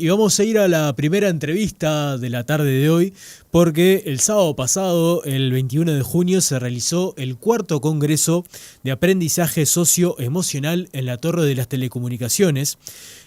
Y vamos a ir a la primera entrevista de la tarde de hoy, porque el sábado pasado, el 21 de junio, se realizó el cuarto Congreso de Aprendizaje Socioemocional en la Torre de las Telecomunicaciones.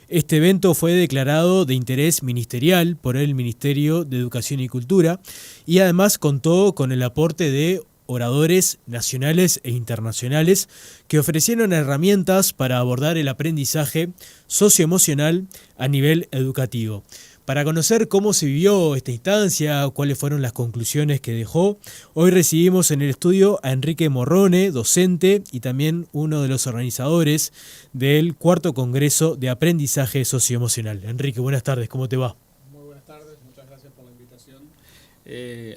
Este evento fue declarado de interés ministerial por el Ministerio de Educación y Cultura y además contó con el aporte de oradores nacionales e internacionales que ofrecieron herramientas para abordar el aprendizaje socioemocional a nivel educativo. Para conocer cómo se vivió esta instancia, cuáles fueron las conclusiones que dejó, hoy recibimos en el estudio a Enrique Morrone, docente y también uno de los organizadores del cuarto Congreso de Aprendizaje Socioemocional. Enrique, buenas tardes, ¿cómo te va? Muy buenas tardes, muchas gracias por la invitación.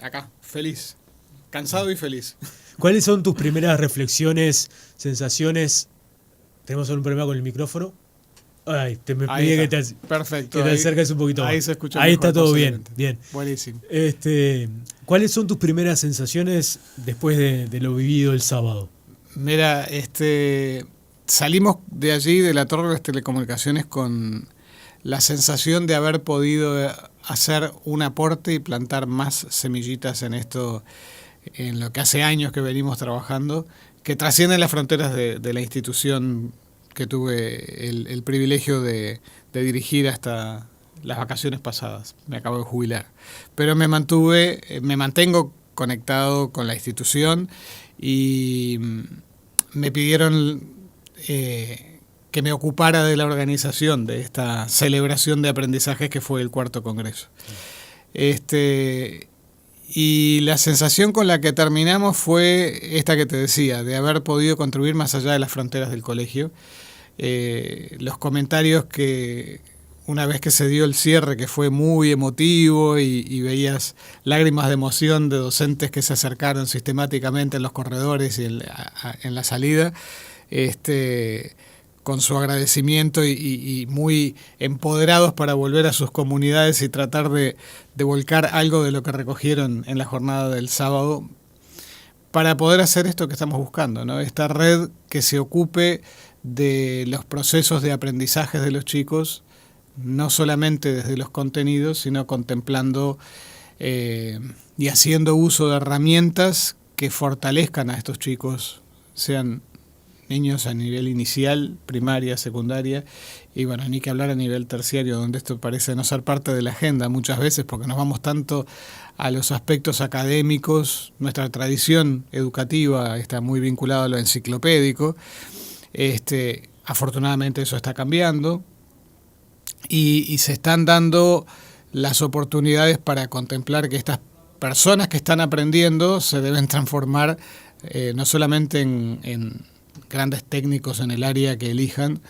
Acá, feliz. Cansado y feliz. ¿Cuáles son tus primeras reflexiones, sensaciones? ¿Tenemos algún problema con el micrófono? Ay, me pide que te, perfecto, que te acerques un poquito más. Ahí se escucha ahí mejor, está todo bien, bien. Buenísimo. ¿Cuáles son tus primeras sensaciones después de lo vivido el sábado? Mira, salimos de allí, de la Torre de las Telecomunicaciones, con la sensación de haber podido hacer un aporte y plantar más semillitas en esto, en lo que hace años que venimos trabajando, que trascienden las fronteras de la institución que tuve el privilegio de dirigir hasta las vacaciones pasadas. Me acabo de jubilar. Pero me mantengo conectado con la institución y me pidieron que me ocupara de la organización de esta celebración de aprendizajes que fue el cuarto Congreso. Y la sensación con la que terminamos fue esta que te decía, de haber podido contribuir más allá de las fronteras del colegio. Los comentarios que una vez que se dio el cierre, que fue muy emotivo y veías lágrimas de emoción de docentes que se acercaron sistemáticamente en los corredores y en la salida, con su agradecimiento y muy empoderados para volver a sus comunidades y tratar de volcar algo de lo que recogieron en la jornada del sábado para poder hacer esto que estamos buscando, ¿no? Esta red que se ocupe de los procesos de aprendizaje de los chicos, no solamente desde los contenidos, sino contemplando y haciendo uso de herramientas que fortalezcan a estos chicos, sean niños a nivel inicial, primaria, secundaria, y bueno, ni que hablar a nivel terciario, donde esto parece no ser parte de la agenda muchas veces, porque nos vamos tanto a los aspectos académicos. Nuestra tradición educativa está muy vinculada a lo enciclopédico. Afortunadamente eso está cambiando y se están dando las oportunidades para contemplar que estas personas que están aprendiendo se deben transformar no solamente en grandes técnicos en el área que elijan,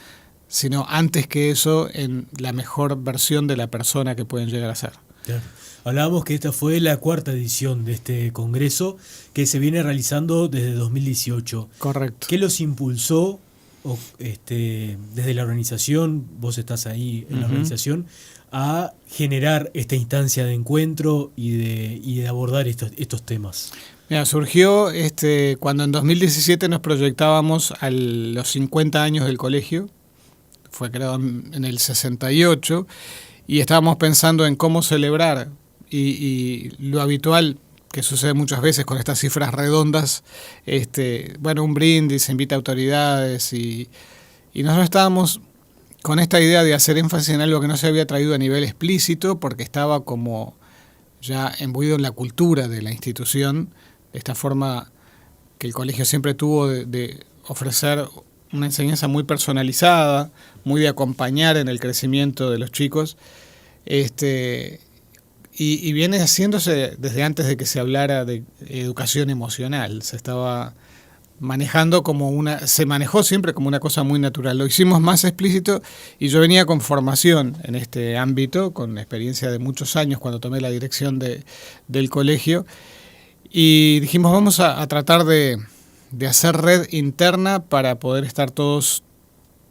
sino antes que eso en la mejor versión de la persona que pueden llegar a ser. Claro. Hablábamos que esta fue la cuarta edición de este congreso que se viene realizando desde 2018. Correcto. ¿Qué los impulsó desde la organización, vos estás ahí en la organización, a generar esta instancia de encuentro y de abordar estos temas? Mira, surgió cuando en 2017 nos proyectábamos a los 50 años del colegio, fue creado en el 68, y estábamos pensando en cómo celebrar, y lo habitual que sucede muchas veces con estas cifras redondas, un brindis, se invita a autoridades, y nosotros estábamos con esta idea de hacer énfasis en algo que no se había traído a nivel explícito, porque estaba como ya imbuido en la cultura de la institución, esta forma que el colegio siempre tuvo de ofrecer una enseñanza muy personalizada, muy de acompañar en el crecimiento de los chicos, y viene haciéndose desde antes de que se hablara de educación emocional. Se estaba manejando se manejó siempre como una cosa muy natural. Lo hicimos más explícito y yo venía con formación en este ámbito, con experiencia de muchos años cuando tomé la dirección del colegio. Y dijimos, vamos a tratar de hacer red interna para poder estar todos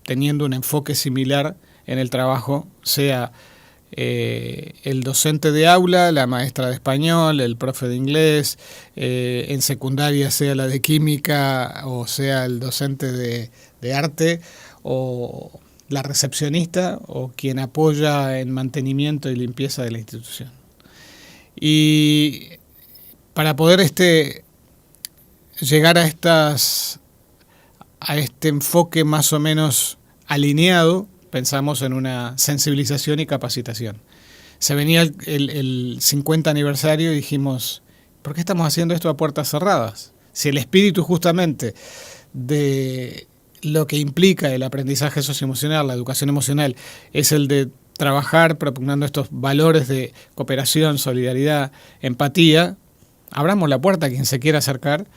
teniendo un enfoque similar en el trabajo, sea el docente de aula, la maestra de español, el profe de inglés, en secundaria sea la de química o sea el docente de arte o la recepcionista o quien apoya en mantenimiento y limpieza de la institución. Y para poder llegar a este enfoque más o menos alineado, pensamos en una sensibilización y capacitación. Se venía el 50 aniversario y dijimos, ¿por qué estamos haciendo esto a puertas cerradas? Si el espíritu justamente de lo que implica el aprendizaje socioemocional, la educación emocional, es el de trabajar propugnando estos valores de cooperación, solidaridad, empatía, abramos la puerta a quien se quiera acercar.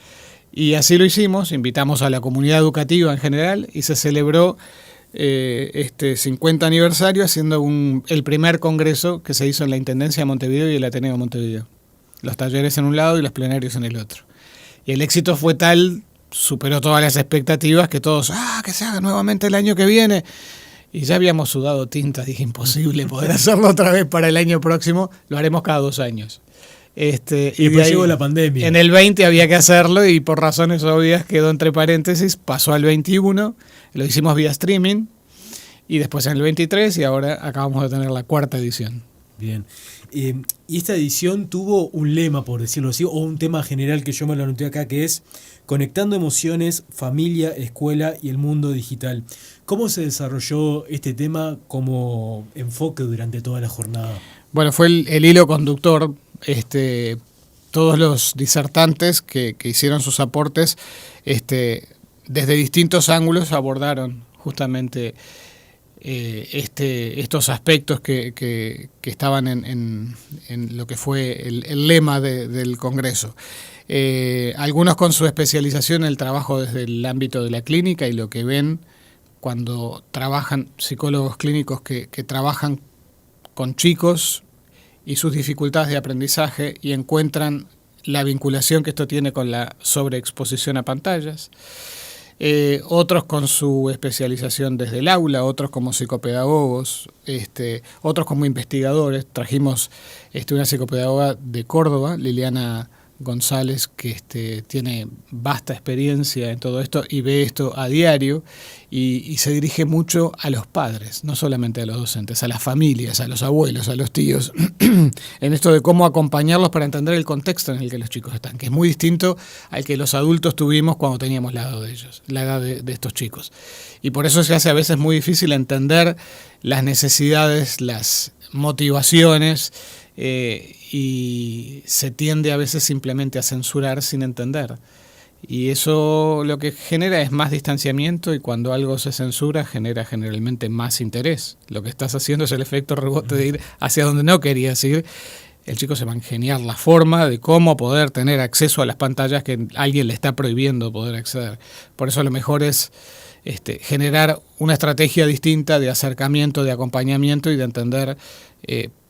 Y así lo hicimos, invitamos a la comunidad educativa en general y se celebró este 50 aniversario haciendo el primer congreso que se hizo en la Intendencia de Montevideo y el Ateneo de Montevideo. Los talleres en un lado y los plenarios en el otro. Y el éxito fue tal, superó todas las expectativas, que todos, que se haga nuevamente el año que viene. Y ya habíamos sudado tinta, dije, imposible poder hacerlo otra vez para el año próximo, lo haremos cada 2 años. Y después llegó la pandemia. En el 20 había que hacerlo y por razones obvias quedó entre paréntesis, pasó al 21, lo hicimos vía streaming y después en el 23 y ahora acabamos de tener la 4ª edición. Bien. Y esta edición tuvo un lema, por decirlo así, o un tema general que yo me lo anoté acá, que es Conectando emociones, familia, escuela y el mundo digital. ¿Cómo se desarrolló este tema como enfoque durante toda la jornada? Bueno, fue el hilo conductor. Todos los disertantes que hicieron sus aportes desde distintos ángulos abordaron justamente estos aspectos que estaban en lo que fue el lema del Congreso. Algunos con su especialización en el trabajo desde el ámbito de la clínica y lo que ven cuando trabajan psicólogos clínicos que trabajan con chicos y sus dificultades de aprendizaje y encuentran la vinculación que esto tiene con la sobreexposición a pantallas. Otros con su especialización desde el aula, otros como psicopedagogos, otros como investigadores. Trajimos una psicopedagoga de Córdoba, Liliana González, que tiene vasta experiencia en todo esto y ve esto a diario y se dirige mucho a los padres, no solamente a los docentes, a las familias, a los abuelos, a los tíos, en esto de cómo acompañarlos para entender el contexto en el que los chicos están, que es muy distinto al que los adultos tuvimos cuando teníamos la edad de ellos, la edad de estos chicos. Y por eso se hace a veces muy difícil entender las necesidades, las motivaciones, y se tiende a veces simplemente a censurar sin entender. Y eso lo que genera es más distanciamiento y cuando algo se censura genera generalmente más interés. Lo que estás haciendo es el efecto rebote de ir hacia donde no querías ir. El chico se va a ingeniar la forma de cómo poder tener acceso a las pantallas que alguien le está prohibiendo poder acceder. Por eso lo mejor es generar una estrategia distinta de acercamiento, de acompañamiento y de entender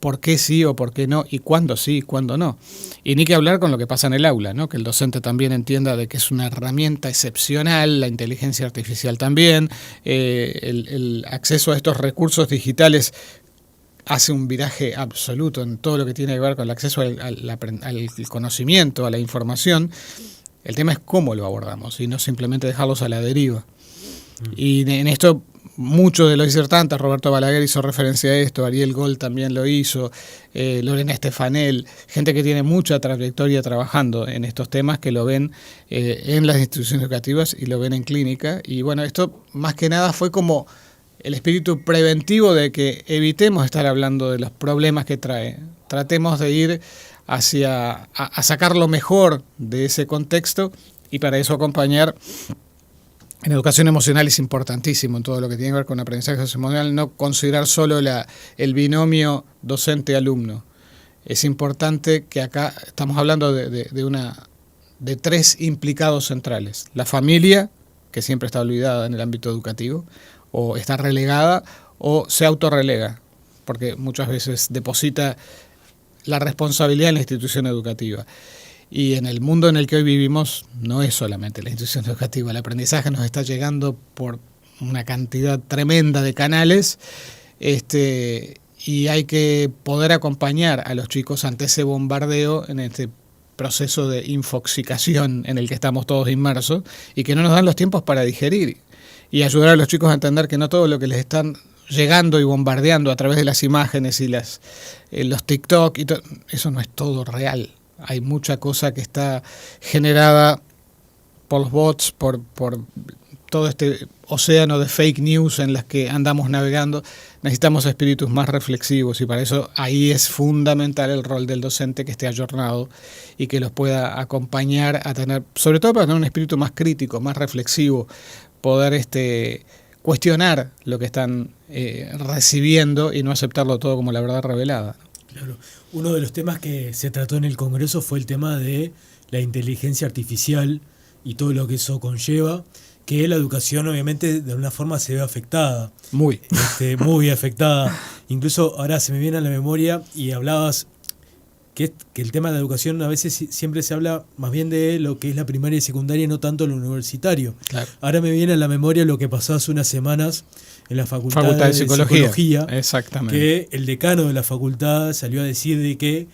por qué sí o por qué no, y cuándo sí y cuándo no. Y ni que hablar con lo que pasa en el aula, ¿no? Que el docente también entienda de que es una herramienta excepcional, la inteligencia artificial también, el acceso a estos recursos digitales hace un viraje absoluto en todo lo que tiene que ver con el acceso al conocimiento, a la información. El tema es cómo lo abordamos y no simplemente dejarlos a la deriva. Y en esto muchos de los disertantes, Roberto Balaguer hizo referencia a esto, Ariel Gold también lo hizo, Lorena Estefanel, gente que tiene mucha trayectoria trabajando en estos temas, que lo ven en las instituciones educativas y lo ven en clínica. Y bueno, esto más que nada fue como el espíritu preventivo de que evitemos estar hablando de los problemas que trae. Tratemos de ir a sacar lo mejor de ese contexto y para eso acompañar. En educación emocional es importantísimo en todo lo que tiene que ver con aprendizaje emocional no considerar solo el binomio docente-alumno. Es importante que acá estamos hablando de 3 implicados centrales. La familia, que siempre está olvidada en el ámbito educativo, o está relegada o se autorrelega, porque muchas veces deposita la responsabilidad en la institución educativa. Y en el mundo en el que hoy vivimos no es solamente la institución educativa, el aprendizaje nos está llegando por una cantidad tremenda de canales, y hay que poder acompañar a los chicos ante ese bombardeo en este proceso de infoxicación en el que estamos todos inmersos y que no nos dan los tiempos para digerir. y ayudar a los chicos a entender que no todo lo que les están llegando y bombardeando a través de las imágenes y los TikTok, eso no es todo real. Hay mucha cosa que está generada por los bots, por todo este océano de fake news en las que andamos navegando. Necesitamos espíritus más reflexivos y para eso ahí es fundamental el rol del docente que esté ayornado y que los pueda acompañar a tener, sobre todo para tener un espíritu más crítico, más reflexivo, poder cuestionar lo que están recibiendo y no aceptarlo todo como la verdad revelada. Claro. Uno de los temas que se trató en el Congreso fue el tema de la inteligencia artificial y todo lo que eso conlleva, que la educación obviamente de alguna forma se ve afectada. Muy afectada. Incluso ahora se me viene a la memoria y hablabas que el tema de la educación a veces siempre se habla más bien de lo que es la primaria y secundaria y no tanto lo universitario. Claro. Ahora me viene a la memoria lo que pasó hace unas semanas en la Facultad de Psicología. Exactamente. Que el decano de la facultad salió a decir de que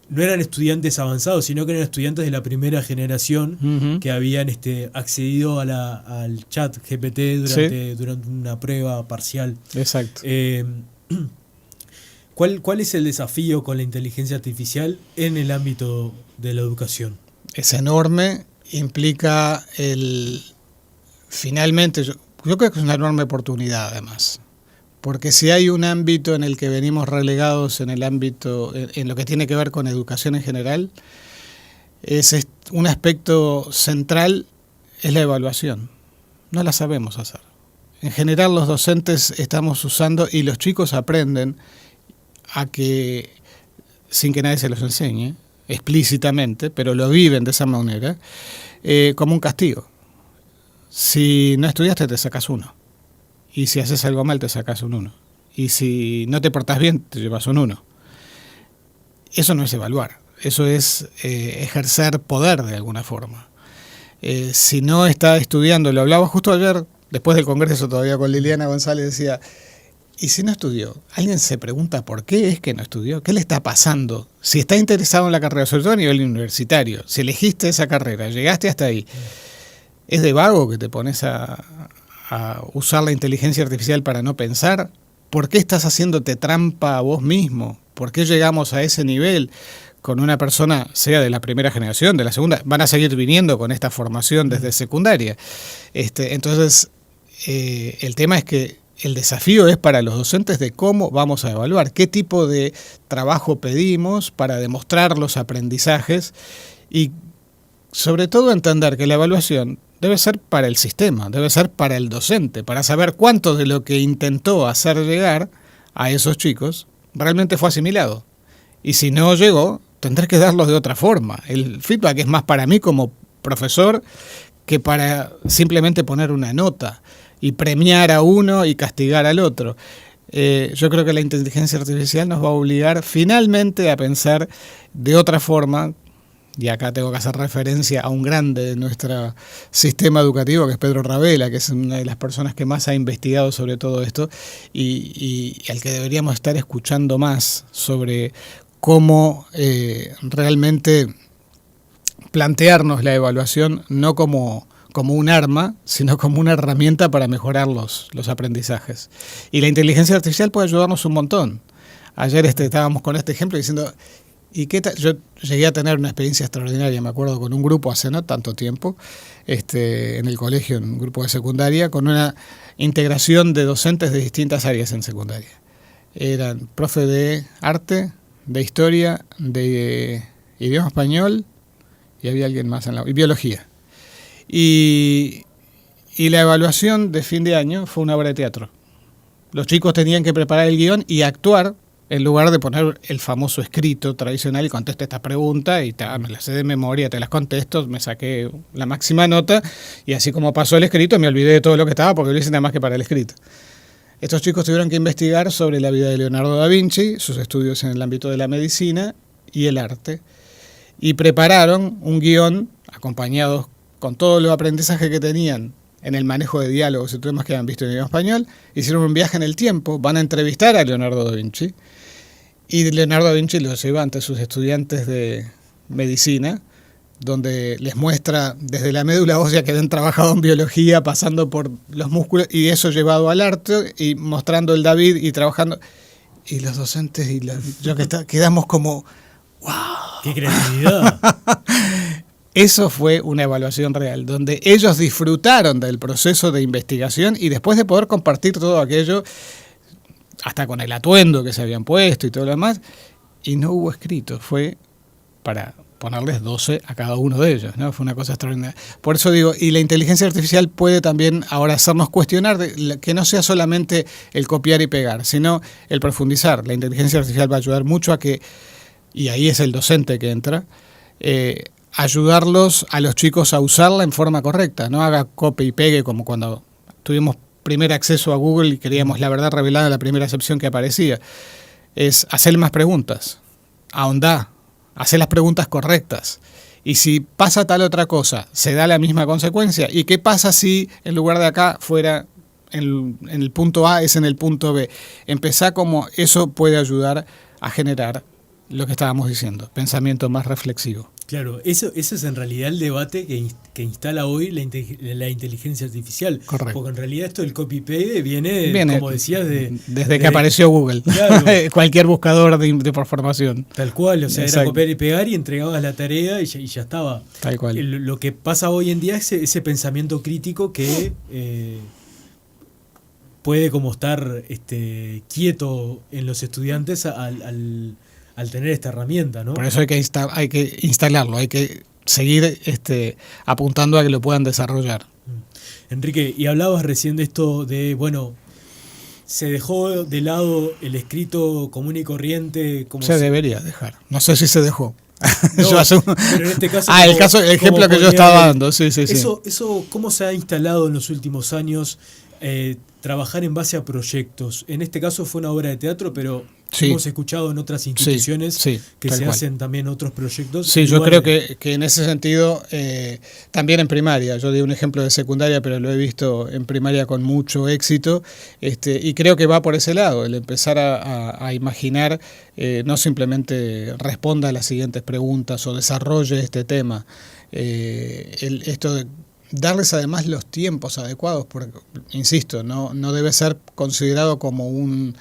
no eran estudiantes avanzados, sino que eran estudiantes de la primera generación que habían accedido al chat GPT durante una prueba parcial. Exacto. ¿Cuál es el desafío con la inteligencia artificial en el ámbito de la educación? Es enorme, implica finalmente, yo creo que es una enorme oportunidad además. Porque si hay un ámbito en el que venimos relegados en lo que tiene que ver con educación en general, es un aspecto central es la evaluación. No la sabemos hacer. En general los docentes estamos usando y los chicos aprenden a que, sin que nadie se los enseñe, explícitamente, pero lo viven de esa manera, como un castigo. Si no estudiaste te sacas 1. Y si haces algo mal te sacas un 1. Y si no te portas bien te llevas un 1. Eso no es evaluar, eso es ejercer poder de alguna forma. Si no está estudiando, lo hablaba justo ayer, después del Congreso todavía con Liliana González, decía, ¿y si no estudió? Alguien se pregunta por qué es que no estudió, qué le está pasando. Si está interesado en la carrera, sobre todo a nivel universitario, si elegiste esa carrera, llegaste hasta ahí, ¿es de vago que te pones a usar la inteligencia artificial para no pensar? ¿Por qué estás haciéndote trampa a vos mismo? ¿Por qué llegamos a ese nivel con una persona, sea de la primera generación, de la segunda? Van a seguir viniendo con esta formación desde secundaria. Entonces, el tema es que el desafío es para los docentes de cómo vamos a evaluar, qué tipo de trabajo pedimos para demostrar los aprendizajes y sobre todo entender que la evaluación debe ser para el sistema, debe ser para el docente, para saber cuánto de lo que intentó hacer llegar a esos chicos realmente fue asimilado. Y si no llegó, tendré que darlo de otra forma. El feedback es más para mí como profesor que para simplemente poner una nota y premiar a uno y castigar al otro. Yo creo que la inteligencia artificial nos va a obligar finalmente a pensar de otra forma. Y acá tengo que hacer referencia a un grande de nuestro sistema educativo, que es Pedro Ravela, que es una de las personas que más ha investigado sobre todo esto y al que deberíamos estar escuchando más sobre cómo realmente plantearnos la evaluación no como un arma, sino como una herramienta para mejorar los aprendizajes. Y la inteligencia artificial puede ayudarnos un montón. Ayer estábamos con este ejemplo diciendo... ¿Y qué tal? Yo llegué a tener una experiencia extraordinaria, me acuerdo, con un grupo hace no tanto tiempo, en el colegio, en un grupo de secundaria, con una integración de docentes de distintas áreas en secundaria. Eran profe de arte, de historia, de idioma español, y había alguien más y biología. Y la evaluación de fin de año fue una obra de teatro. Los chicos tenían que preparar el guión y actuar, en lugar de poner el famoso escrito tradicional y contesta esta pregunta y me las sé de memoria, te las contesto, me saqué la máxima nota y así como pasó el escrito me olvidé de todo lo que estaba porque lo hice nada más que para el escrito. Estos chicos tuvieron que investigar sobre la vida de Leonardo da Vinci, sus estudios en el ámbito de la medicina y el arte y prepararon un guión acompañados con todos los aprendizajes que tenían en el manejo de diálogos y temas que habían visto en idioma español, hicieron un viaje en el tiempo, van a entrevistar a Leonardo da Vinci, y Leonardo da Vinci los lleva ante sus estudiantes de medicina, donde les muestra desde la médula ósea que habían trabajado en biología, pasando por los músculos, y eso llevado al arte, y mostrando el David y trabajando. Y los docentes y yo quedamos como, ¡wow! ¡Qué creatividad! Eso fue una evaluación real, donde ellos disfrutaron del proceso de investigación y después de poder compartir todo aquello, hasta con el atuendo que se habían puesto y todo lo demás, y no hubo escrito, fue para ponerles 12 a cada uno de ellos, ¿no? Fue una cosa extraordinaria. Por eso digo, y la inteligencia artificial puede también ahora hacernos cuestionar que no sea solamente el copiar y pegar, sino el profundizar. La inteligencia artificial va a ayudar mucho a que, y ahí es el docente que entra, ayudarlos a los chicos a usarla en forma correcta, no haga copia y pegue como cuando tuvimos primer acceso a Google y queríamos la verdad revelada en la primera excepción que aparecía. Es hacerle más preguntas, ahondá, hacer las preguntas correctas. Y si pasa tal otra cosa, se da la misma consecuencia. ¿Y qué pasa si en lugar de acá fuera en el punto A es en el punto B? Empezá como eso puede ayudar a generar lo que estábamos diciendo, pensamiento más reflexivo. Claro, eso es en realidad el debate que instala hoy la inteligencia artificial. Correcto. Porque en realidad esto del copy-paste viene, como decías, desde que apareció Google. Claro. Cualquier buscador de formación. Tal cual, o sea, Exacto. Era copiar y pegar y entregabas la tarea y ya estaba. Tal cual. Lo que pasa hoy en día es ese pensamiento crítico que puede como estar quieto en los estudiantes al tener esta herramienta, ¿no? Por eso hay que instalarlo, hay que seguir apuntando a que lo puedan desarrollar. Enrique, y hablabas recién de esto de, bueno, se dejó de lado el escrito común y corriente. Como se debería dejar. No sé si se dejó. No, pero en este caso... el ejemplo que yo estaba dando, sí. Eso, ¿cómo se ha instalado en los últimos años? Trabajar en base a proyectos. En este caso fue una obra de teatro, pero sí, hemos escuchado en otras instituciones que se hacen también otros proyectos. Sí, yo creo que en ese sentido, también en primaria, yo di un ejemplo de secundaria, pero lo he visto en primaria con mucho éxito, y creo que va por ese lado, el empezar a imaginar, no simplemente responda a las siguientes preguntas o desarrolle este tema, esto de darles además los tiempos adecuados, porque, insisto, no debe ser considerado como un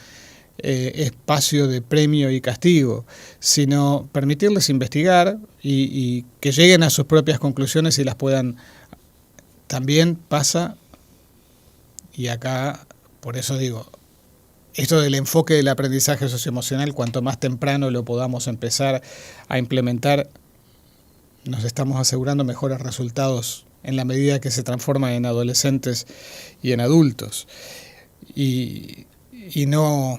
espacio de premio y castigo, sino permitirles investigar y que lleguen a sus propias conclusiones y las puedan. También pasa, y acá, por eso digo, esto del enfoque del aprendizaje socioemocional, cuanto más temprano lo podamos empezar a implementar, nos estamos asegurando mejores resultados en la medida que se transforma en adolescentes y en adultos. Y no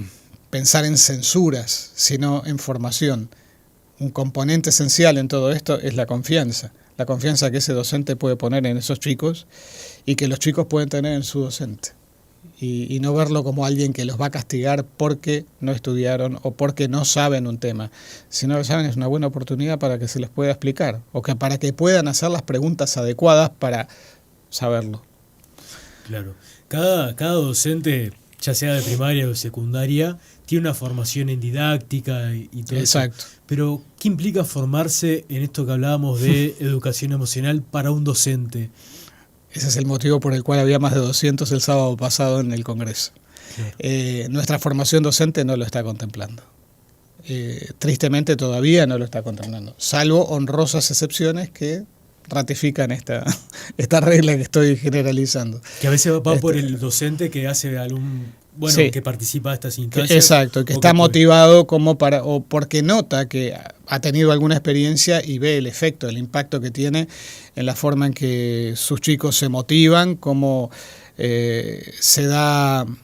pensar en censuras, sino en formación. Un componente esencial en todo esto es la confianza que ese docente puede poner en esos chicos y que los chicos pueden tener en su docente. Y no verlo como alguien que los va a castigar porque no estudiaron o porque no saben un tema. Si no lo saben, es una buena oportunidad para que se les pueda explicar o que para que puedan hacer las preguntas adecuadas para saberlo. Claro. Cada docente, ya sea de primaria o de secundaria, tiene una formación en didáctica y todo. Exacto. Eso. Pero, ¿qué implica formarse en esto que hablábamos de educación emocional para un docente? Ese es el motivo por el cual había más de 200 el sábado pasado en el Congreso. Claro. Nuestra formación docente no lo está contemplando. Tristemente todavía no lo está contemplando, salvo honrosas excepciones que ratifican esta regla que estoy generalizando. Que a veces va por el docente que hace que participa de estas instancias. Exacto, que está motivado o porque nota que ha tenido alguna experiencia y ve el efecto, el impacto que tiene en la forma en que sus chicos se motivan, cómo se dan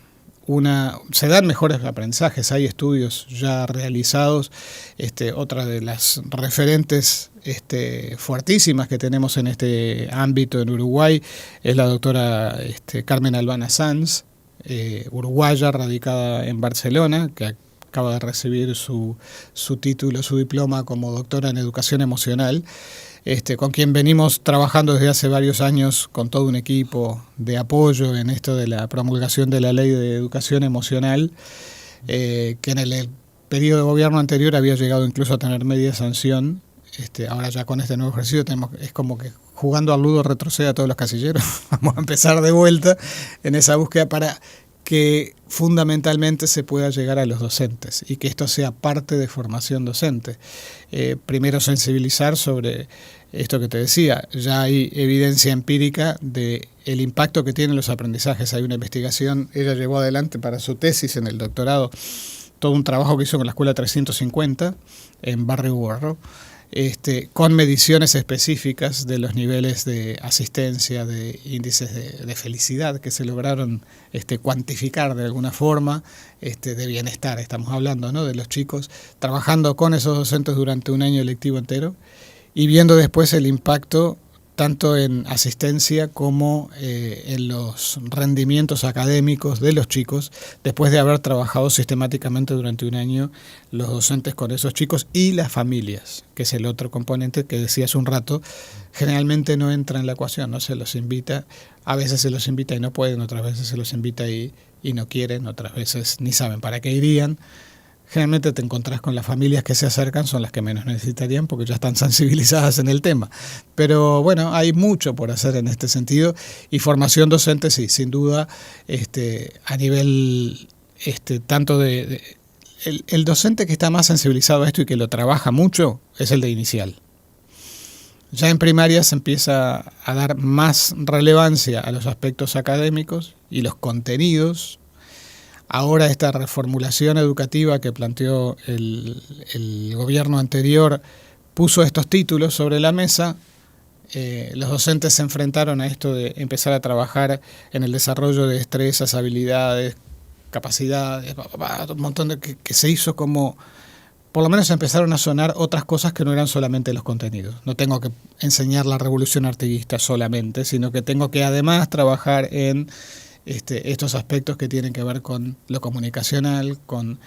mejores aprendizajes. Hay estudios ya realizados. Otra de las referentes fuertísimas que tenemos en este ámbito en Uruguay es la doctora Carmen Albana Sanz, uruguaya, radicada en Barcelona, que acaba de recibir su título, su diploma como doctora en educación emocional, con quien venimos trabajando desde hace varios años con todo un equipo de apoyo en esto de la promulgación de la ley de educación emocional, que en el periodo de gobierno anterior había llegado incluso a tener media sanción, ahora ya con este nuevo ejercicio es como que jugando al ludo retrocede a todos los casilleros. Vamos a empezar de vuelta en esa búsqueda para que fundamentalmente se pueda llegar a los docentes y que esto sea parte de formación docente. Primero sensibilizar sobre esto que te decía, ya hay evidencia empírica de el impacto que tienen los aprendizajes. Hay una investigación, ella llevó adelante para su tesis en el doctorado todo un trabajo que hizo con la Escuela 350 en Barrio Borro, con mediciones específicas de los niveles de asistencia, de índices de felicidad que se lograron cuantificar de alguna forma, de bienestar, estamos hablando, ¿no?, de los chicos, trabajando con esos docentes durante un año lectivo entero y viendo después el impacto tanto en asistencia como en los rendimientos académicos de los chicos, después de haber trabajado sistemáticamente durante un año los docentes con esos chicos y las familias, que es el otro componente que decía hace un rato, generalmente no entra en la ecuación, no se los invita, a veces se los invita y no pueden, otras veces se los invita y no quieren, otras veces ni saben para qué irían. Generalmente te encontrás con las familias que se acercan, son las que menos necesitarían porque ya están sensibilizadas en el tema. Pero bueno, hay mucho por hacer en este sentido y formación docente sí, sin duda, a nivel tanto el docente que está más sensibilizado a esto y que lo trabaja mucho es el de inicial. Ya en primaria se empieza a dar más relevancia a los aspectos académicos y los contenidos. Ahora esta reformulación educativa que planteó el gobierno anterior puso estos títulos sobre la mesa. Los docentes se enfrentaron a esto de empezar a trabajar en el desarrollo de destrezas, habilidades, capacidades, un montón de que se hizo como, por lo menos empezaron a sonar otras cosas que no eran solamente los contenidos. No tengo que enseñar la revolución artiguista solamente, sino que tengo que además trabajar en estos aspectos que tienen que ver con lo comunicacional, con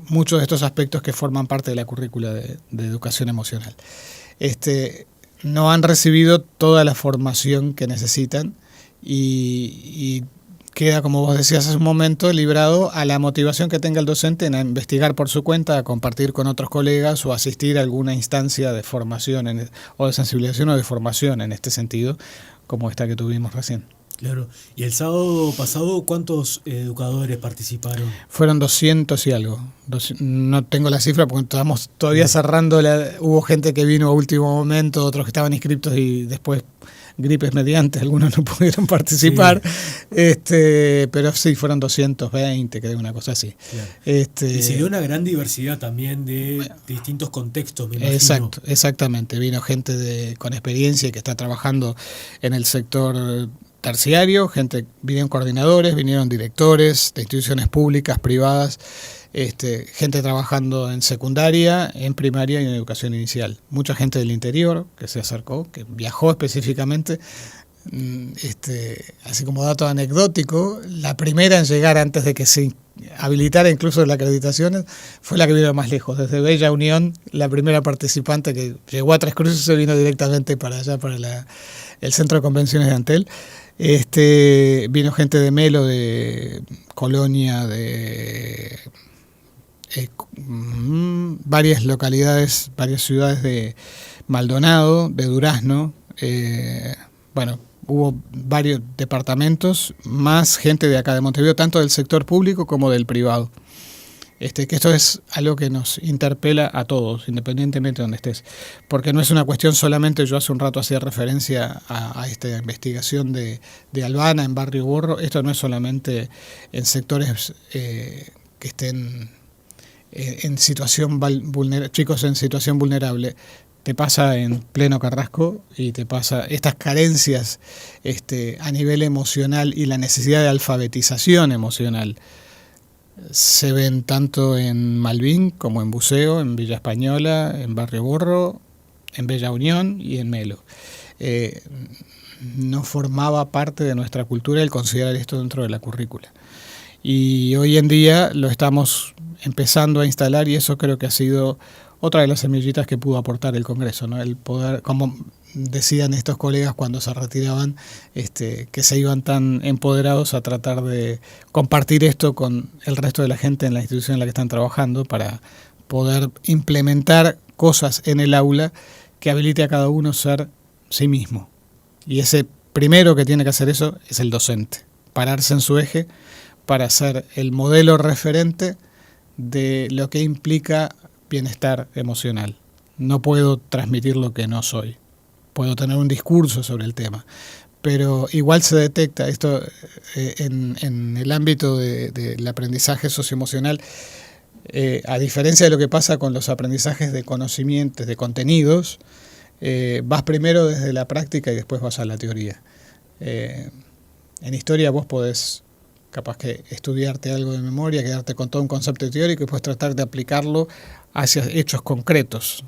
muchos de estos aspectos que forman parte de la currícula de educación emocional. No han recibido toda la formación que necesitan y queda, como vos decías hace un momento, librado a la motivación que tenga el docente en investigar por su cuenta, a compartir con otros colegas o asistir a alguna instancia de formación o de sensibilización o de formación en este sentido, como esta que tuvimos recién. Claro. ¿Y el sábado pasado cuántos educadores participaron? Fueron 200 y algo. No tengo la cifra porque estamos todavía cerrando. Hubo gente que vino a último momento, otros que estaban inscriptos y después gripes mediante, algunos no pudieron participar. Sí. Pero sí, fueron 220, creo, una cosa así. Claro. Y se dio una gran diversidad también de distintos contextos, me imagino. Exactamente. Vino gente con experiencia que está trabajando en el sector terciario, vinieron coordinadores, vinieron directores de instituciones públicas, privadas, gente trabajando en secundaria, en primaria y en educación inicial. Mucha gente del interior que se acercó, que viajó específicamente. Así como dato anecdótico, la primera en llegar antes de que se habilitara incluso la acreditación fue la que vino más lejos, desde Bella Unión, la primera participante que llegó a Tres Cruces se vino directamente para allá, para el centro de convenciones de Antel. Vino gente de Melo, de Colonia, de varias localidades, varias ciudades de Maldonado, de Durazno, hubo varios departamentos, más gente de acá de Montevideo, tanto del sector público como del privado. Que esto es algo que nos interpela a todos, independientemente de donde estés, porque no es una cuestión solamente, yo hace un rato hacía referencia a esta investigación de Albana en Barrio Borro, esto no es solamente en sectores que estén en situación vulnerable, chicos en situación vulnerable, te pasa en pleno Carrasco y te pasa estas carencias a nivel emocional y la necesidad de alfabetización emocional. Se ven tanto en Malvin como en Buceo, en Villa Española, en Barrio Borro, en Bella Unión y en Melo. No formaba parte de nuestra cultura el considerar esto dentro de la currícula. Y hoy en día lo estamos empezando a instalar y eso creo que ha sido otra de las semillitas que pudo aportar el Congreso, ¿no? El poder, como decían estos colegas cuando se retiraban, que se iban tan empoderados a tratar de compartir esto con el resto de la gente en la institución en la que están trabajando para poder implementar cosas en el aula que habilite a cada uno a ser sí mismo. Y ese primero que tiene que hacer eso es el docente, pararse en su eje para ser el modelo referente de lo que implica bienestar emocional. No puedo transmitir lo que no soy. Puedo tener un discurso sobre el tema, pero igual se detecta esto en el ámbito del aprendizaje socioemocional, a diferencia de lo que pasa con los aprendizajes de conocimientos, de contenidos, vas primero desde la práctica y después vas a la teoría. En historia vos podés capaz que estudiarte algo de memoria, quedarte con todo un concepto teórico y después tratar de aplicarlo hacia hechos concretos.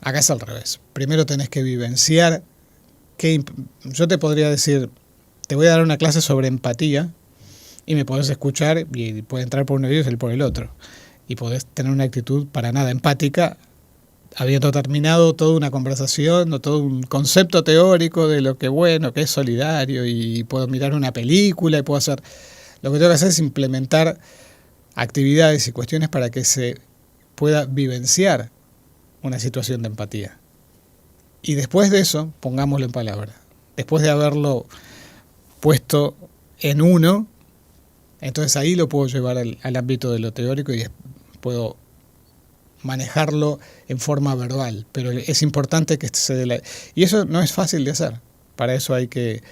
Acá es al revés. Primero tenés que vivenciar. Yo te podría decir, te voy a dar una clase sobre empatía y me podés escuchar y puede entrar por uno de ellos y por el otro. Y podés tener una actitud para nada empática, habiendo terminado toda una conversación o todo un concepto teórico de lo que que es solidario, y puedo mirar una película y puedo hacer... Lo que tengo que hacer es implementar actividades y cuestiones para que se pueda vivenciar una situación de empatía. Y después de eso, pongámoslo en palabras. Después de haberlo puesto en uno, entonces ahí lo puedo llevar al ámbito de lo teórico y puedo manejarlo en forma verbal. Pero es importante que se dé y eso no es fácil de hacer. Para eso hay que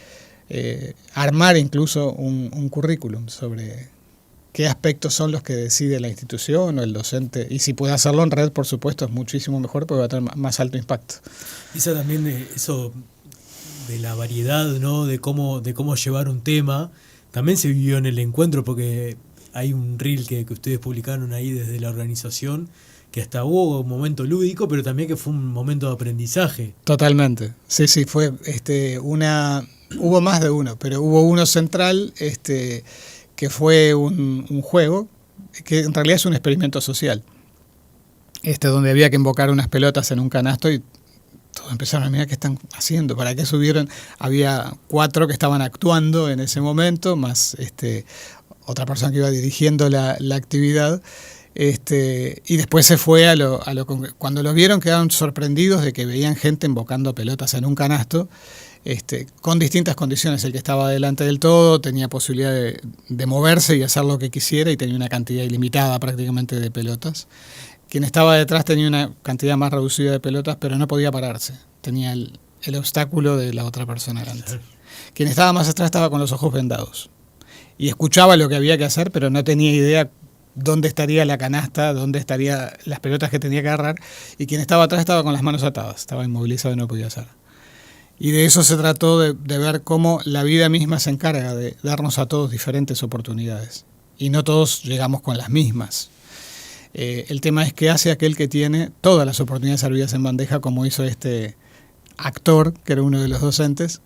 armar incluso un currículum sobre qué aspectos son los que decide la institución o el docente, y si puede hacerlo en red, por supuesto, es muchísimo mejor porque va a tener más alto impacto. Eso también, eso de la variedad, ¿no? de cómo llevar un tema, también se vivió en el encuentro, porque hay un reel que ustedes publicaron ahí desde la organización, que hasta hubo un momento lúdico, pero también que fue un momento de aprendizaje. Totalmente, sí, fue hubo más de uno, pero hubo uno central, que fue un juego, que en realidad es un experimento social, donde había que invocar unas pelotas en un canasto y todos empezaron a mirar qué están haciendo, para qué subieron. Había 4 que estaban actuando en ese momento, más otra persona que iba dirigiendo la actividad, y después se fue cuando lo vieron quedaron sorprendidos de que veían gente invocando pelotas en un canasto, con distintas condiciones. El que estaba delante del todo tenía posibilidad de moverse y hacer lo que quisiera y tenía una cantidad ilimitada prácticamente de pelotas. Quien estaba detrás tenía una cantidad más reducida de pelotas, pero no podía pararse. Tenía el obstáculo de la otra persona delante. Quien estaba más atrás estaba con los ojos vendados y escuchaba lo que había que hacer, pero no tenía idea dónde estaría la canasta, dónde estarían las pelotas que tenía que agarrar, y quien estaba atrás estaba con las manos atadas, estaba inmovilizado y no podía hacer. Y de eso se trató, de ver cómo la vida misma se encarga de darnos a todos diferentes oportunidades. Y no todos llegamos con las mismas. El tema es qué hace aquel que tiene todas las oportunidades servidas en bandeja, como hizo este actor, que era uno de los docentes,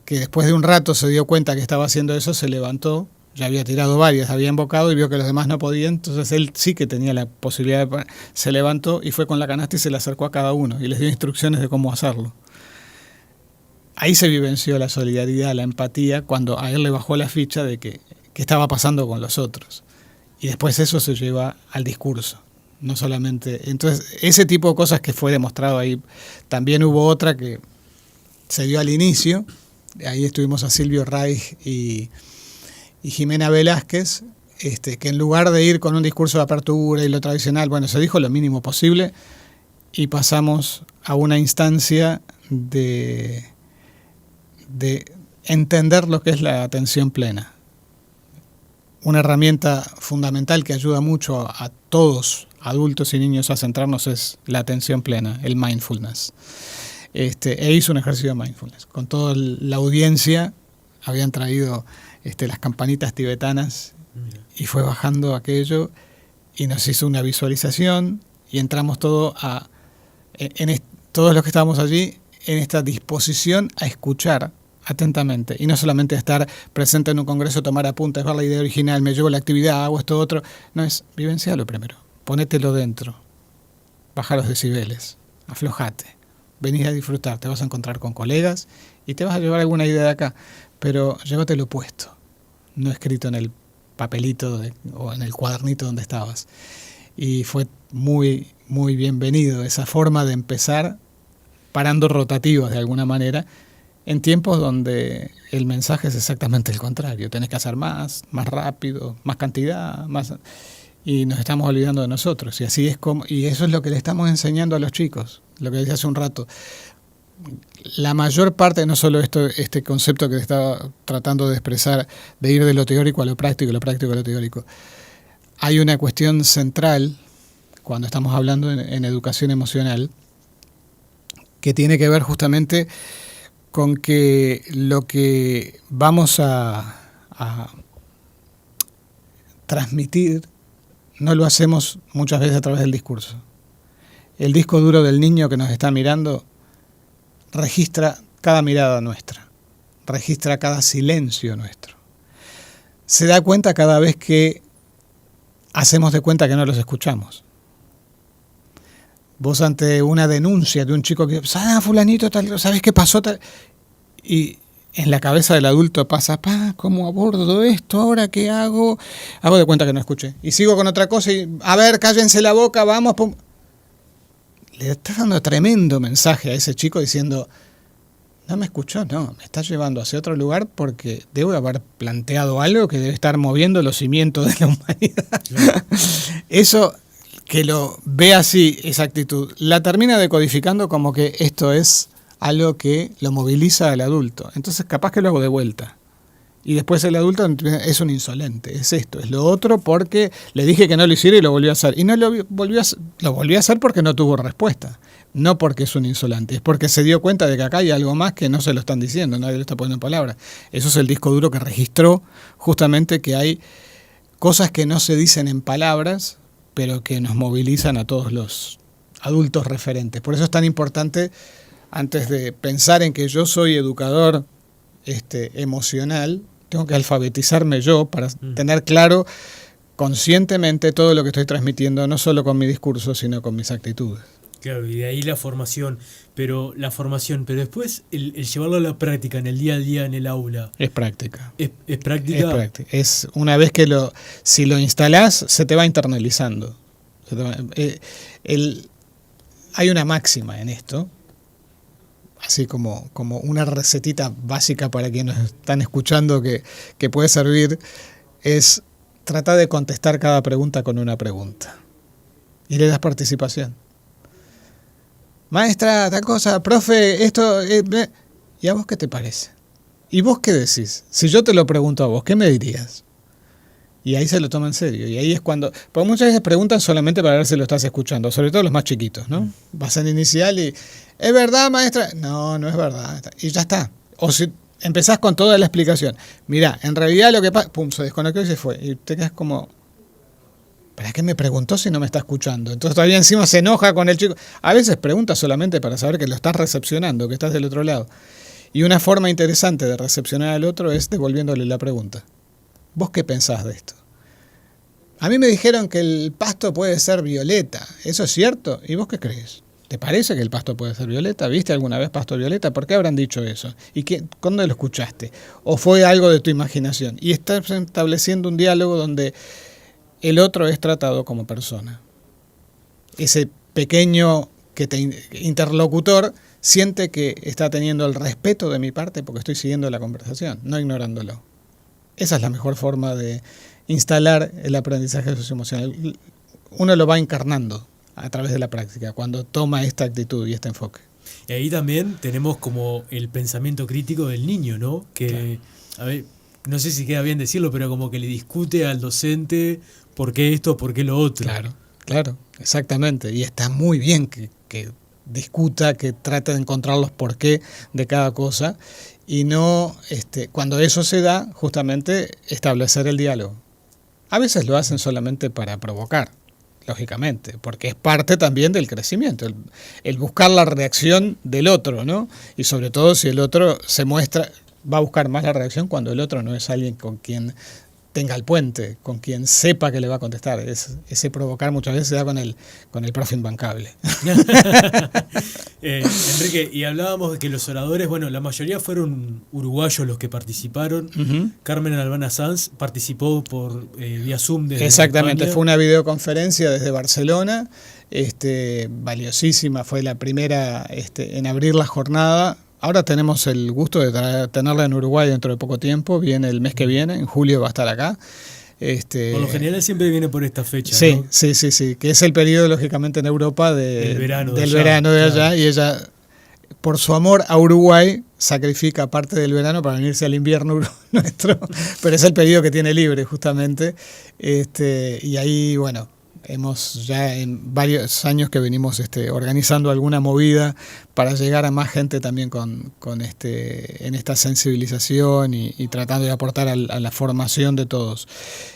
que después de un rato se dio cuenta que estaba haciendo eso, se levantó, ya había tirado varias, había invocado y vio que los demás no podían, entonces él sí que tenía la posibilidad se levantó y fue con la canasta y se le acercó a cada uno y les dio instrucciones de cómo hacerlo. Ahí se vivenció la solidaridad, la empatía, cuando a él le bajó la ficha de qué estaba pasando con los otros. Y después eso se lleva al discurso, no solamente... Entonces, ese tipo de cosas que fue demostrado ahí. También hubo otra que se dio al inicio, ahí estuvimos a Silvio Reich y Jimena Velázquez, que en lugar de ir con un discurso de apertura y lo tradicional, bueno, se dijo lo mínimo posible y pasamos a una instancia de entender lo que es la atención plena. Una herramienta fundamental que ayuda mucho a todos, adultos y niños, a centrarnos es la atención plena, el mindfulness. Hizo un ejercicio de mindfulness. Con toda la audiencia habían traído las campanitas tibetanas y fue bajando aquello y nos hizo una visualización y entramos todos los que estábamos allí en esta disposición a escuchar atentamente y no solamente a estar presente en un congreso, tomar apuntes, ver la idea original, me llevo la actividad, hago esto otro. No, es vivenciarlo primero, ponételo dentro, baja los decibeles, aflojate, venís a disfrutar, te vas a encontrar con colegas y te vas a llevar alguna idea de acá, pero llévatelo puesto, no escrito en el papelito o en el cuadernito donde estabas. y fue muy, muy bienvenido esa forma de empezar parando rotativos de alguna manera, en tiempos donde el mensaje es exactamente el contrario. Tenés que hacer más rápido, más cantidad, más, y nos estamos olvidando de nosotros. Y así es como, y eso es lo que le estamos enseñando a los chicos, lo que decía hace un rato. La mayor parte, no solo este concepto que estaba tratando de expresar, de ir de lo teórico a lo práctico, lo práctico a lo teórico. Hay una cuestión central, cuando estamos hablando en educación emocional, que tiene que ver justamente con que lo que vamos a transmitir no lo hacemos muchas veces a través del discurso. El disco duro del niño que nos está mirando registra cada mirada nuestra, registra cada silencio nuestro. Se da cuenta cada vez que hacemos de cuenta que no los escuchamos. Vos ante una denuncia de un chico que, fulanito, tal, ¿sabes qué pasó? Tal? Y en la cabeza del adulto pasa, ¿cómo abordo esto? ¿Ahora qué hago? Hago de cuenta que no escuché. Y sigo con otra cosa y, a ver, cállense la boca, vamos. Pum. Le estás dando tremendo mensaje a ese chico diciendo, no me escuchó, no, me está llevando hacia otro lugar porque debo haber planteado algo que debe estar moviendo los cimientos de la humanidad. Claro. Eso, que lo ve así, esa actitud, la termina decodificando como que esto es algo que lo moviliza al adulto. Entonces capaz que lo hago de vuelta. Y después el adulto es un insolente, es esto, es lo otro, porque le dije que no lo hiciera y lo volvió a hacer. Y no lo volvió a hacer porque no tuvo respuesta. No porque es un insolente, es porque se dio cuenta de que acá hay algo más que no se lo están diciendo, nadie lo está poniendo en palabras. Eso es el disco duro que registró justamente que hay cosas que no se dicen en palabras, pero que nos movilizan a todos los adultos referentes. Por eso es tan importante, antes de pensar en que yo soy educador emocional, tengo que alfabetizarme yo para tener claro conscientemente todo lo que estoy transmitiendo, no solo con mi discurso, sino con mis actitudes. Claro, y de ahí la formación, pero después el llevarlo a la práctica, en el día a día, en el aula. Es práctica. ¿Es práctica? Es práctica. Es una vez que si lo instalás, se te va internalizando. Hay una máxima en esto, así como una recetita básica para quienes nos están escuchando que puede servir, es tratar de contestar cada pregunta con una pregunta. Y le das participación. Maestra, tal cosa, profe, esto... ¿Y a vos qué te parece? ¿Y vos qué decís? Si yo te lo pregunto a vos, ¿qué me dirías? Y ahí se lo toma en serio. Y ahí es cuando... Porque muchas veces preguntan solamente para ver si lo estás escuchando, sobre todo los más chiquitos, ¿no? Vas en inicial y... ¿Es verdad, maestra? No, no es verdad. Y ya está. O si empezás con toda la explicación. Mirá, en realidad lo que pasa... Pum, se desconectó y se fue. Y te quedas como... ¿Para qué me preguntó si no me está escuchando? Entonces todavía encima se enoja con el chico. A veces pregunta solamente para saber que lo estás recepcionando, que estás del otro lado. Y una forma interesante de recepcionar al otro es devolviéndole la pregunta. ¿Vos qué pensás de esto? A mí me dijeron que el pasto puede ser violeta. ¿Eso es cierto? ¿Y vos qué crees? ¿Te parece que el pasto puede ser violeta? ¿Viste alguna vez pasto violeta? ¿Por qué habrán dicho eso? ¿Y cuándo lo escuchaste? ¿O fue algo de tu imaginación? Y estás estableciendo un diálogo donde el otro es tratado como persona. Ese pequeño interlocutor siente que está teniendo el respeto de mi parte porque estoy siguiendo la conversación, no ignorándolo. Esa es la mejor forma de instalar el aprendizaje socioemocional. Uno lo va encarnando a través de la práctica, cuando toma esta actitud y este enfoque. Y ahí también tenemos como el pensamiento crítico del niño, ¿no? Que, claro. A ver, no sé si queda bien decirlo, pero como que le discute al docente por qué esto, por qué lo otro. Claro, exactamente. Y está muy bien que discuta, que trate de encontrar los porqué de cada cosa y no, cuando eso se da, justamente establecer el diálogo. A veces lo hacen solamente para provocar, lógicamente, porque es parte también del crecimiento, el buscar la reacción del otro, ¿no? Y sobre todo si el otro se muestra, va a buscar más la reacción cuando el otro no es alguien con quien tenga el puente, con quien sepa que le va a contestar. Ese provocar muchas veces se da con el profe imbancable. Enrique, y hablábamos de que los oradores, bueno, la mayoría fueron uruguayos los que participaron. Carmen Albana Sanz participó por vía Zoom desde Exactamente, España. fue una videoconferencia desde Barcelona, valiosísima, fue la primera en abrir la jornada. Ahora tenemos el gusto de tenerla en Uruguay dentro de poco tiempo, viene el mes que viene, en julio va a estar acá. Por lo general siempre viene por esta fecha, sí, ¿no? Sí, que es el periodo lógicamente en Europa del verano de allá, claro. Y ella, por su amor a Uruguay, sacrifica parte del verano para venirse al invierno nuestro, pero es el periodo que tiene libre justamente, y ahí, bueno, hemos ya en varios años que venimos organizando alguna movida para llegar a más gente también en esta sensibilización y tratando de aportar a la formación de todos.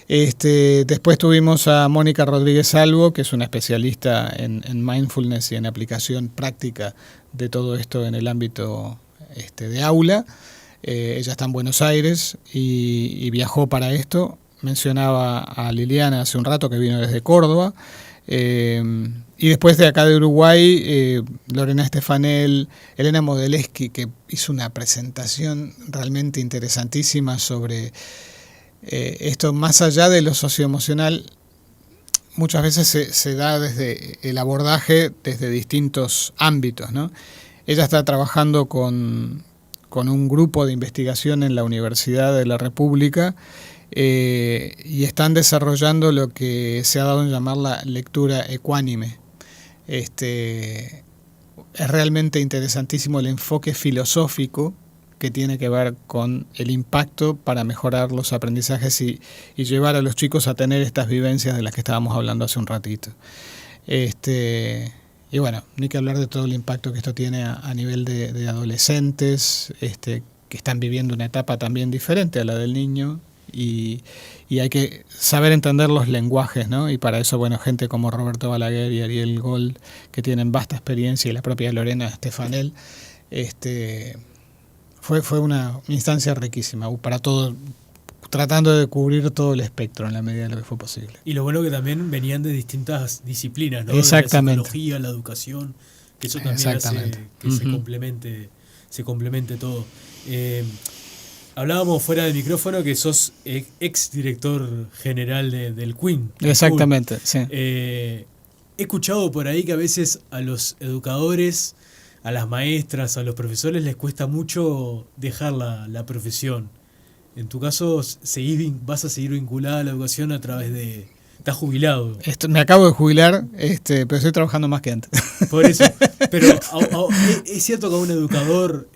Después tuvimos a Mónica Rodríguez Salvo, que es una especialista en mindfulness y en aplicación práctica de todo esto en el ámbito de aula. Ella está en Buenos Aires y viajó para esto. Mencionaba a Liliana hace un rato, que vino desde Córdoba, y después de acá de Uruguay, Lorena Estefanel, Elena Modeleski, que hizo una presentación realmente interesantísima sobre esto más allá de lo socioemocional. Muchas veces se da desde el abordaje desde distintos ámbitos, ¿no? Ella está trabajando con un grupo de investigación en la Universidad de la República, y están desarrollando lo que se ha dado en llamar la lectura ecuánime. Es realmente interesantísimo el enfoque filosófico que tiene que ver con el impacto para mejorar los aprendizajes y llevar a los chicos a tener estas vivencias de las que estábamos hablando hace un ratito. Y bueno, ni que hablar de todo el impacto que esto tiene a nivel de adolescentes, que están viviendo una etapa también diferente a la del niño. Y hay que saber entender los lenguajes, ¿no? Y para eso, bueno, gente como Roberto Balaguer y Ariel Gold, que tienen vasta experiencia, y la propia Lorena Estefanel, fue una instancia riquísima para todo, tratando de cubrir todo el espectro en la medida de lo que fue posible. Y lo bueno que también venían de distintas disciplinas, ¿no? Exactamente. De la psicología, la educación, que eso también hace que se complemente todo. Hablábamos fuera del micrófono que sos ex director general del Queen. Exactamente, sí. He escuchado por ahí que a veces a los educadores, a las maestras, a los profesores les cuesta mucho dejar la profesión. En tu caso, vas a seguir vinculada a la educación a través de... Estás jubilado. Me acabo de jubilar, pero estoy trabajando más que antes. Por eso. Pero es cierto que a un educador,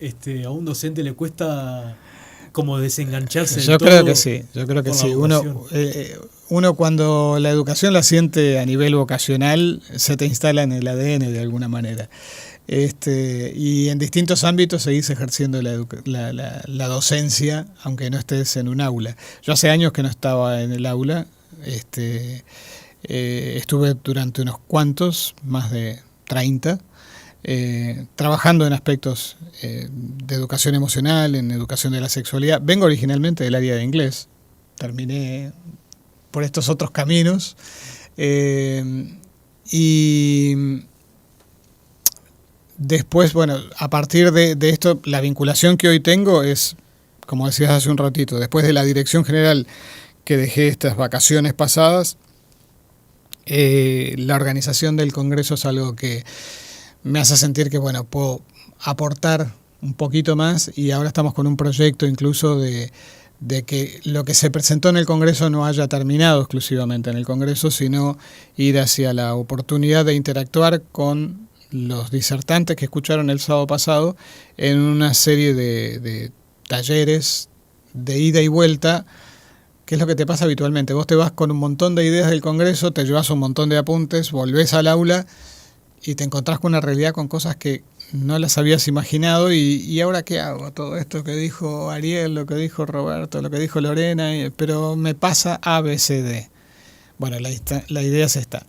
a un docente le cuesta... como desengancharse yo creo que sí. Uno cuando la educación la siente a nivel vocacional, se te instala en el ADN de alguna manera. Y en distintos ámbitos seguís ejerciendo la docencia, aunque no estés en un aula. Yo hace años que no estaba en el aula, estuve durante unos cuantos, más de 30, trabajando en aspectos de educación emocional, en educación de la sexualidad. Vengo originalmente del área de inglés, terminé por estos otros caminos, y después, bueno, a partir de esto, la vinculación que hoy tengo es, como decías hace un ratito, después de la dirección general que dejé estas vacaciones pasadas, la organización del Congreso es algo que me hace sentir que, bueno, puedo aportar un poquito más, y ahora estamos con un proyecto incluso de que lo que se presentó en el Congreso no haya terminado exclusivamente en el Congreso, sino ir hacia la oportunidad de interactuar con los disertantes que escucharon el sábado pasado en una serie de talleres de ida y vuelta, que es lo que te pasa habitualmente. Vos te vas con un montón de ideas del Congreso, te llevas un montón de apuntes, volvés al aula y te encontrás con una realidad, con cosas que no las habías imaginado, y ahora qué hago, todo esto que dijo Ariel, lo que dijo Roberto, lo que dijo Lorena, pero me pasa A, B, C, D. Bueno, la idea es esta: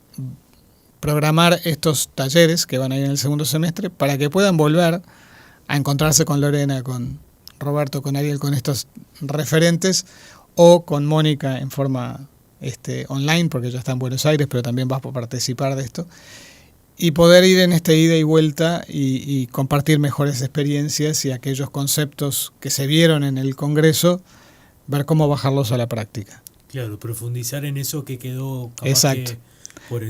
programar estos talleres que van a ir en el segundo semestre para que puedan volver a encontrarse con Lorena, con Roberto, con Ariel, con estos referentes, o con Mónica en forma online, porque ella está en Buenos Aires, pero también va a participar de esto, y poder ir en este ida y vuelta y compartir mejores experiencias y aquellos conceptos que se vieron en el Congreso, ver cómo bajarlos a la práctica. Claro, profundizar en eso que quedó capaz Exacto. que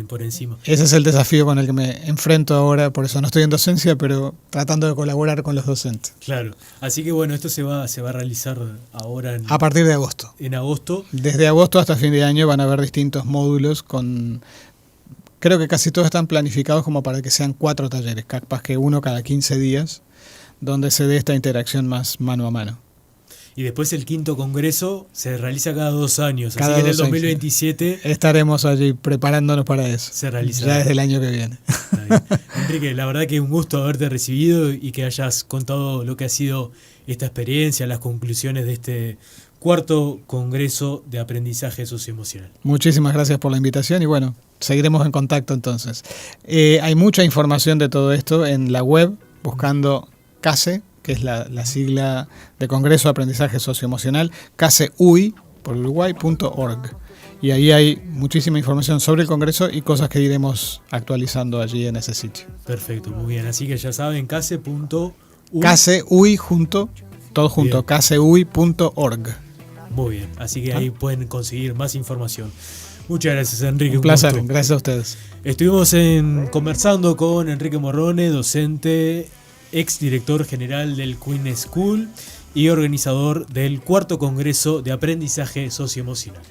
por encima. Ese es el desafío con el que me enfrento ahora, por eso no estoy en docencia, pero tratando de colaborar con los docentes. Claro, así que bueno, esto se va a realizar ahora a partir de agosto. En agosto. Desde agosto hasta fin de año van a haber distintos módulos creo que casi todos están planificados como para que sean 4 talleres, capaz que uno cada 15 días, donde se dé esta interacción más mano a mano. Y después el 5º congreso se realiza cada 2 años, cada así que en el 2027 2027 estaremos allí preparándonos para eso. Se realizará. Ya desde el año que viene. Enrique, la verdad que es un gusto haberte recibido y que hayas contado lo que ha sido esta experiencia, las conclusiones de este 4º Congreso de Aprendizaje Socioemocional. Muchísimas gracias por la invitación y bueno, seguiremos en contacto entonces. Hay mucha información de todo esto en la web, buscando CASE, que es la sigla de Congreso de Aprendizaje Socioemocional, CASEUI, por Uruguay.org. Y ahí hay muchísima información sobre el Congreso y cosas que iremos actualizando allí en ese sitio. Perfecto, muy bien. Así que ya saben, CASE.ui. CASEUI todo junto, CASEUI.org. Muy bien, así que ahí pueden conseguir más información. Muchas gracias, Enrique. Un placer, gracias a ustedes. Estuvimos conversando con Enrique Morrone, docente, ex director general del Queen School y organizador del 4º Congreso de Aprendizaje Socioemocional.